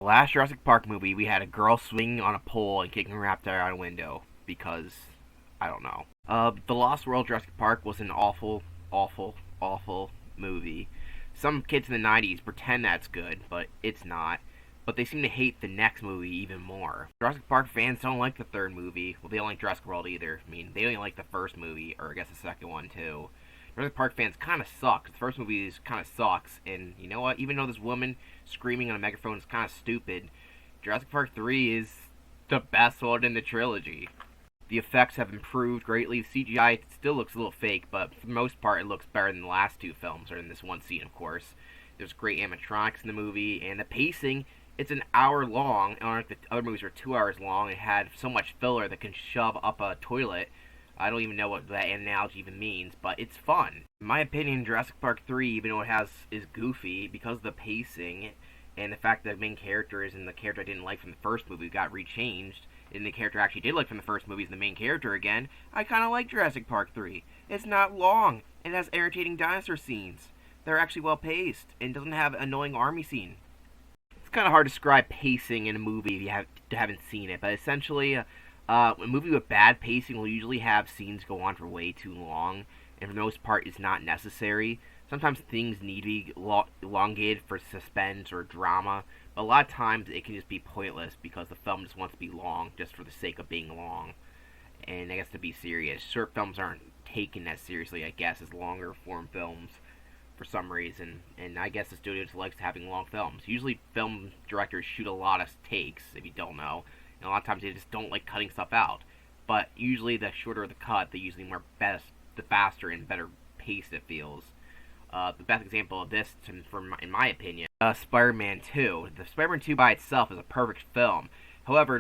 Last Jurassic Park movie, we had a girl swinging on a pole and kicking her raptor out a window because I don't know. The Lost World Jurassic Park was an awful, awful, awful movie. Some kids in the '90s pretend that's good, but it's not. But they seem to hate the next movie even more. Jurassic Park fans don't like the third movie. Well, they don't like Jurassic World either. I mean, they only like the first movie, or I guess the second one too. Jurassic Park fans kind of suck. The first movie kind of sucks, and you know what? Even though this woman screaming on a megaphone is kind of stupid, Jurassic Park 3 is the best one in the trilogy. The effects have improved greatly. The CGI still looks a little fake, but for the most part, it looks better than the last two films, or in this one scene, of course. There's great animatronics in the movie, and the pacing, it's an hour long. Unlike the other movies were 2 hours long, it had so much filler that can shove up a toilet. I don't even know what that analogy even means, but it's fun. In my opinion, Jurassic Park 3, even though is goofy, because of the pacing and the fact that the main character isn't the character I didn't like from the first movie, got rechanged, and the character I actually did like from the first movie is the main character again, I kind of like Jurassic Park 3. It's not long, and it has irritating dinosaur scenes. They're actually well paced, and doesn't have an annoying army scene. It's kind of hard to describe pacing in a movie if you haven't seen it, but essentially, a movie with bad pacing will usually have scenes go on for way too long, and for the most part, it's not necessary. Sometimes things need to be elongated for suspense or drama, but a lot of times it can just be pointless because the film just wants to be long just for the sake of being long. And I guess to be serious, short films aren't taken as seriously, I guess, as longer form films for some reason, and I guess the studio just likes having long films. Usually film directors shoot a lot of takes, if you don't know, and a lot of times they just don't like cutting stuff out. But usually the shorter the cut, the usually the faster and better paced it feels. The best example of this, in my opinion, Spider-Man 2. The Spider-Man 2 by itself is a perfect film. However,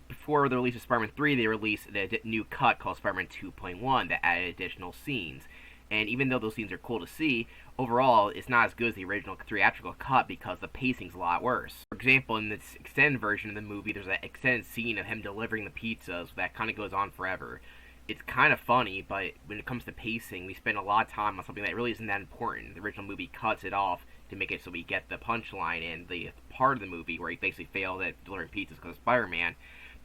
before the release of Spider-Man 3, they released a new cut called Spider-Man 2.1 that added additional scenes. And even though those scenes are cool to see, overall, it's not as good as the original theatrical cut because the pacing's a lot worse. For example, in this extended version of the movie, there's an extended scene of him delivering the pizzas that kind of goes on forever. It's kind of funny, but when it comes to pacing, we spend a lot of time on something that really isn't that important. The original movie cuts it off to make it so we get the punchline and the part of the movie where he basically failed at delivering pizzas because of Spider-Man.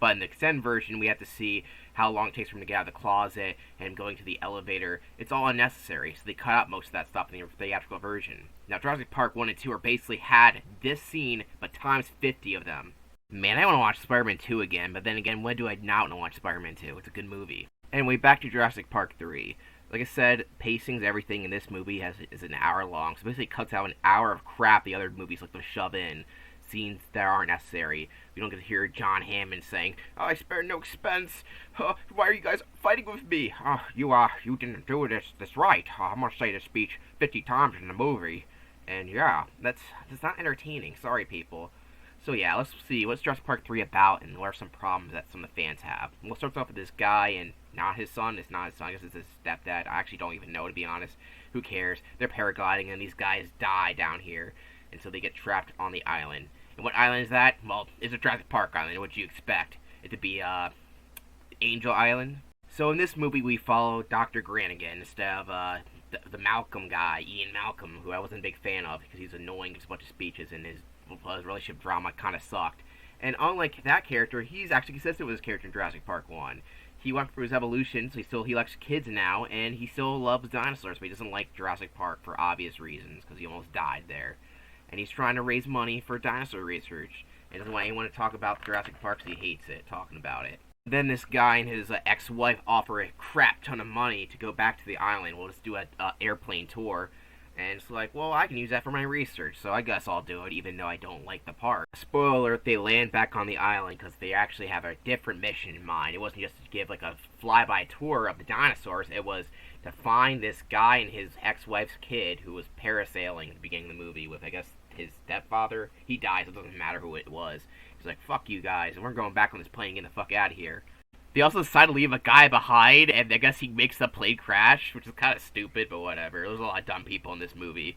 But in the extended version, we have to see how long it takes for him to get out of the closet and going to the elevator. It's all unnecessary, so they cut out most of that stuff in the theatrical version. Now, Jurassic Park 1 and 2 are basically had this scene, but times 50 of them. Man, I want to watch Spider-Man 2 again, but then again, when do I not want to watch Spider-Man 2? It's a good movie. Anyway, back to Jurassic Park 3. Like I said, pacing's everything in this movie is an hour long, so basically it cuts out an hour of crap the other movies like to shove in. Scenes that aren't necessary. We don't get to hear John Hammond saying, "Oh, I spared no expense. Why are you guys fighting with me? You didn't do this right. I'm gonna say this speech 50 times in the movie." And yeah, that's not entertaining. Sorry, people. So yeah, let's see what's Jurassic Park 3 about, and what are some problems that some of the fans have. We'll start off with this guy, and not his son. It's not his son. I guess it's his stepdad. I actually don't even know, to be honest. Who cares? They're paragliding, and these guys die down here, and so they get trapped on the island. And what island is that? Well, it's a Jurassic Park island. What do you expect? It to be, Angel Island? So in this movie, we follow Dr. Granigan instead of, the Malcolm guy, Ian Malcolm, who I wasn't a big fan of because he's annoying, gives a bunch of speeches, and his relationship drama kind of sucked. And unlike that character, he's actually consistent with his character in Jurassic Park 1. He went through his evolution, so he likes kids now, and he still loves dinosaurs, but he doesn't like Jurassic Park for obvious reasons, because he almost died there. And he's trying to raise money for dinosaur research, and doesn't want anyone to talk about Jurassic Park because he hates it, talking about it. Then this guy and his ex-wife offer a crap ton of money to go back to the island. We'll just do an airplane tour. And it's like, well, I can use that for my research, so I guess I'll do it, even though I don't like the park. Spoiler alert, they land back on the island because they actually have a different mission in mind. It wasn't just to give, like, a flyby tour of the dinosaurs. It was to find this guy and his ex-wife's kid who was parasailing at the beginning of the movie with, I guess, his stepfather. He dies, it doesn't matter who it was. He's like, fuck you guys, and we're going back on this plane and getting the fuck out of here. They also decide to leave a guy behind, and I guess he makes the plane crash, which is kind of stupid, but whatever. There's a lot of dumb people in this movie,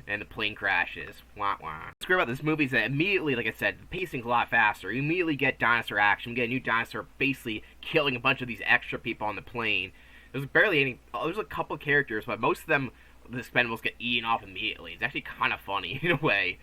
and the plane crashes. Wah wah. What's great about this movie is that immediately, like I said, the pacing's a lot faster. You immediately get dinosaur action. You get a new dinosaur basically killing a bunch of these extra people on the plane. There's barely any. There's a couple characters, but most of them, the Expendables, get eaten off immediately. It's actually kind of funny in a way.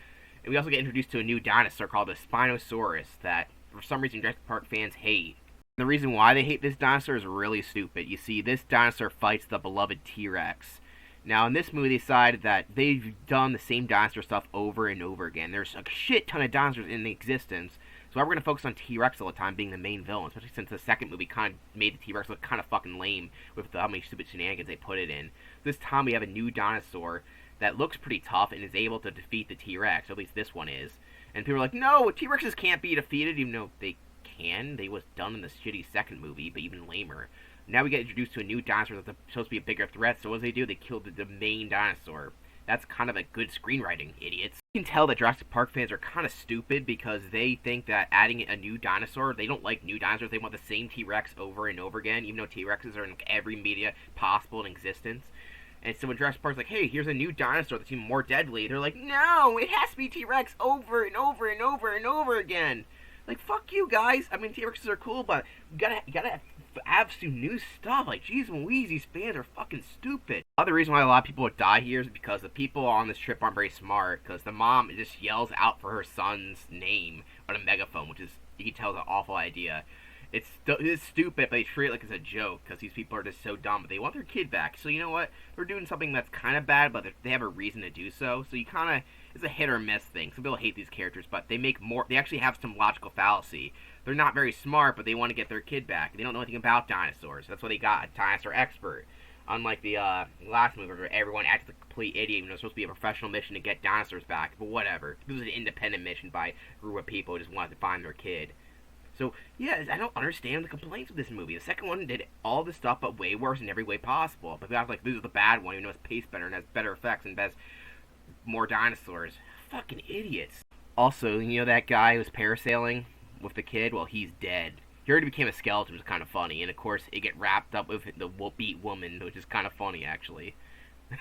And we also get introduced to a new dinosaur called the Spinosaurus that, for some reason, Jurassic Park fans hate. The reason why they hate this dinosaur is really stupid. You see, this dinosaur fights the beloved T-Rex. Now, in this movie, they decided that they've done the same dinosaur stuff over and over again. There's a shit ton of dinosaurs in existence, so we're going to focus on T-Rex all the time being the main villain, especially since the second movie kind of made the T-Rex look kind of fucking lame with how many stupid shenanigans they put it in. This time we have a new dinosaur that looks pretty tough and is able to defeat the T-Rex, at least this one is. And people are like, no, T-Rexes can't be defeated, even though they can. They was done in the shitty second movie, but even lamer. Now we get introduced to a new dinosaur that's supposed to be a bigger threat, so what do? They killed the main dinosaur. That's kind of a good screenwriting, idiots. You can tell that Jurassic Park fans are kind of stupid because they think that adding a new dinosaur, they don't like new dinosaurs, they want the same T-Rex over and over again, even though T-Rexes are in every media possible in existence. And so when Jurassic Park's like, hey, here's a new dinosaur that's even more deadly, they're like, no, it has to be T-Rex over and over and over and over again. Like, fuck you guys. I mean, T-Rexes are cool, but you gotta have some new stuff. Like, jeez Louise, these fans are fucking stupid. Another reason why a lot of people would die here is because the people on this trip aren't very smart, because the mom just yells out for her son's name on a megaphone, which is, you can tell, is an awful idea. It's stupid, but they treat it like it's a joke, because these people are just so dumb, but they want their kid back. So you know what? They're doing something that's kind of bad, but they have a reason to do so. So you kind of, it's a hit or miss thing. Some people hate these characters, but they actually have some logical fallacy. They're not very smart, but they want to get their kid back. They don't know anything about dinosaurs. That's why they got a dinosaur expert. Unlike the last movie where everyone acted like a complete idiot, even though it was supposed to be a professional mission to get dinosaurs back. But whatever. This was an independent mission by a group of people who just wanted to find their kid. So, yeah, I don't understand the complaints of this movie. The second one did all this stuff, but way worse in every way possible. But people like, this is the bad one, even though it's paced better and has better effects and has more dinosaurs. Fucking idiots. Also, you know that guy who was parasailing with the kid? Well, he's dead. He already became a skeleton, which is kind of funny. And, of course, it get wrapped up with the beat woman, which is kind of funny, actually.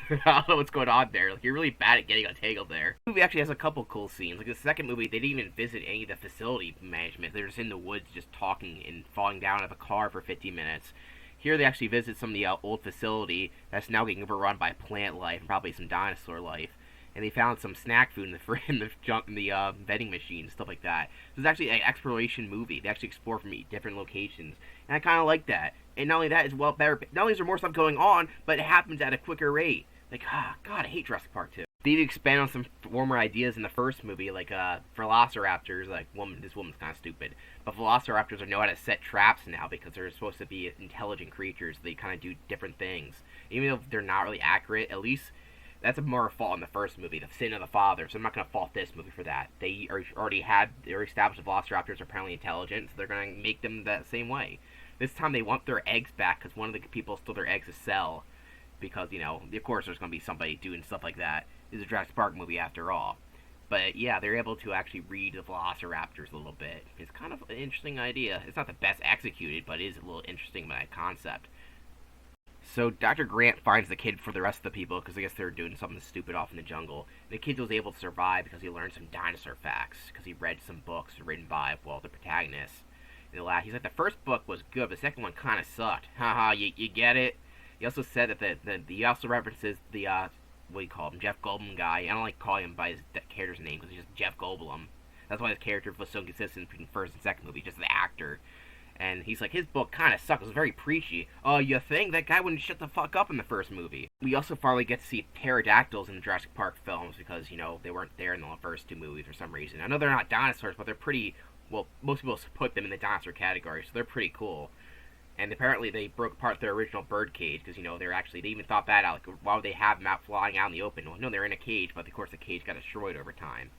I don't know what's going on there. Like, you're really bad at getting untangled there. The movie actually has a couple cool scenes. Like, the second movie, they didn't even visit any of the facility management. They're just in the woods just talking and falling down out of a car for 15 minutes. Here, they actually visit some of the old facility that's now getting overrun by plant life and probably some dinosaur life. And they found some snack food in the vending machine, stuff like that. So it's actually an exploration movie. They actually explore from different locations, and I kind of like that. And not only that, it's well better. Not only is there more stuff going on, but it happens at a quicker rate. Like, God, I hate Jurassic Park 2. They expand on some former ideas in the first movie, like velociraptors. Like, this woman's kind of stupid, but velociraptors know how to set traps now because they're supposed to be intelligent creatures. They kind of do different things, even though they're not really accurate. At least that's a more fault in the first movie, the sin of the father. So I'm not going to fault this movie for that. They already established the velociraptors are apparently intelligent, so they're going to make them that same way. This time they want their eggs back because one of the people stole their eggs to sell. Because, you know, of course there's going to be somebody doing stuff like that. It's a Jurassic Park movie after all. But yeah, they're able to actually read the velociraptors a little bit. It's kind of an interesting idea. It's not the best executed, but it is a little interesting by that concept. So Dr. Grant finds the kid for the rest of the people because I guess they're doing something stupid off in the jungle. The kid was able to survive because he learned some dinosaur facts. Because he read some books written by, well, the protagonists. And he's like, the first book was good, but the second one kind of sucked. Haha, you get it? He also said that he also references the, what do you call him, Jeff Goldblum guy. I don't like calling him by his character's name because he's just Jeff Goldblum. That's why his character was so consistent between the first and second movie, just the actor. And he's like, his book kind of sucked. It was very preachy. Oh, you think? That guy wouldn't shut the fuck up in the first movie. We also finally get to see pterodactyls in the Jurassic Park films because, you know, they weren't there in the first two movies for some reason. I know they're not dinosaurs, but they're pretty, well, most people put them in the dinosaur category, so they're pretty cool. And apparently they broke apart their original bird cage because, you know, they even thought that out. Like, why would they have them out flying out in the open? Well, no, they're in a cage, but of course the cage got destroyed over time.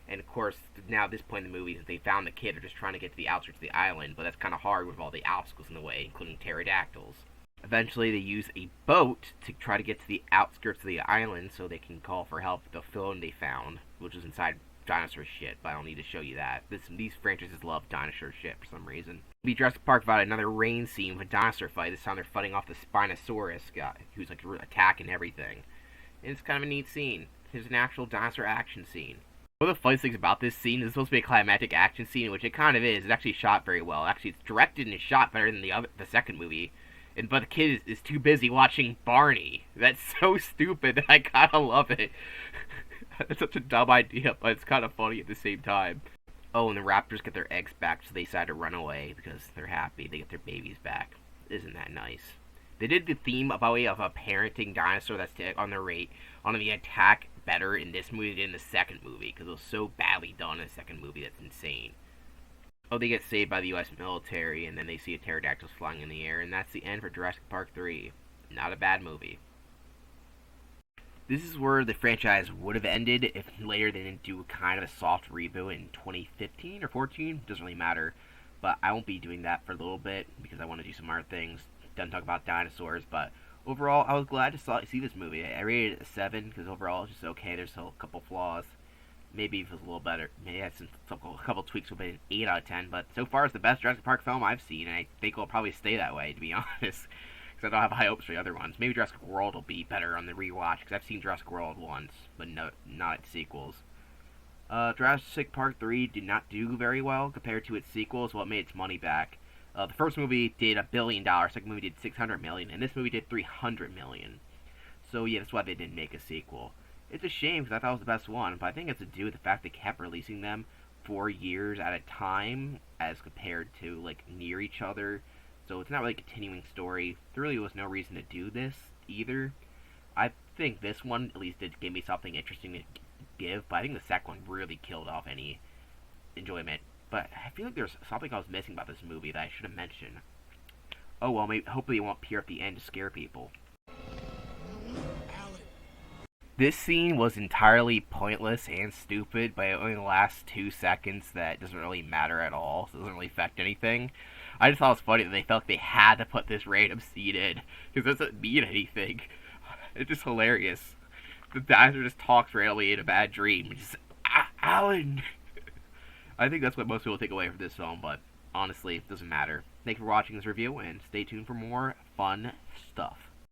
And of course, now at this point in the movie, they found the kid, they're just trying to get to the outskirts of the island, but that's kind of hard with all the obstacles in the way, including pterodactyls. Eventually, they use a boat to try to get to the outskirts of the island so they can call for help with the phone they found, which is inside dinosaur shit, but I don't need to show you that. These franchises love dinosaur shit for some reason. We Jurassic Park about another rain scene with a dinosaur fight. This time they're fighting off the Spinosaurus guy, who's like attacking everything. And it's kind of a neat scene. It's an actual dinosaur action scene. One of the funniest things about this scene is it's supposed to be a climactic action scene, which it kind of is. It's actually shot very well. Actually, it's directed and shot better than the second movie. But the kid is too busy watching Barney. That's so stupid that I kind of love it. It's such a dumb idea, but it's kind of funny at the same time. Oh, and the raptors get their eggs back, so they decide to run away because they're happy. They get their babies back. Isn't that nice? They did the theme about way of a parenting dinosaur that's on the rate on the attack better in this movie than in the second movie because it was so badly done in the second movie that's insane. Oh, they get saved by the U.S. military, and then they see a pterodactyl flying in the air, and that's the end for Jurassic Park 3. Not a bad movie. This is where the franchise would have ended if later they didn't do kind of a soft reboot in 2015 or 14. Doesn't really matter. But I won't be doing that for a little bit because I want to do some other things. Done talk about dinosaurs, but overall, I was glad to see this movie. I rated it a 7 because overall it's just okay. There's still a couple flaws. Maybe if it was a little better. Maybe it had a couple tweaks would have been an 8 out of 10. But so far, it's the best Jurassic Park film I've seen, and I think it'll probably stay that way, to be honest. Because I don't have high hopes for the other ones. Maybe Jurassic World will be better on the rewatch, because I've seen Jurassic World once, but no, not its sequels. Jurassic Park 3 did not do very well compared to its sequels, well, it made its money back. The first movie did $1 billion, second movie did $600 million, and this movie did $300 million. So yeah, that's why they didn't make a sequel. It's a shame because I thought it was the best one, but I think it's to do with the fact they kept releasing them 4 years at a time as compared to like near each other. So it's not really a continuing story. There really was no reason to do this either. I think this one at least did give me something interesting to give, but I think the second one really killed off any enjoyment. But I feel like there's something I was missing about this movie that I should have mentioned. Oh well, maybe hopefully it won't appear at the end to scare people. This scene was entirely pointless and stupid, but it only lasts 2 seconds that doesn't really matter at all, so it doesn't really affect anything. I just thought it was funny that they felt like they had to put this random scene in, because it doesn't mean anything. It's just hilarious. The dinosaur just talks randomly in a bad dream. Just, Alan! I think that's what most people take away from this film, but honestly, it doesn't matter. Thank you for watching this review, and stay tuned for more fun stuff.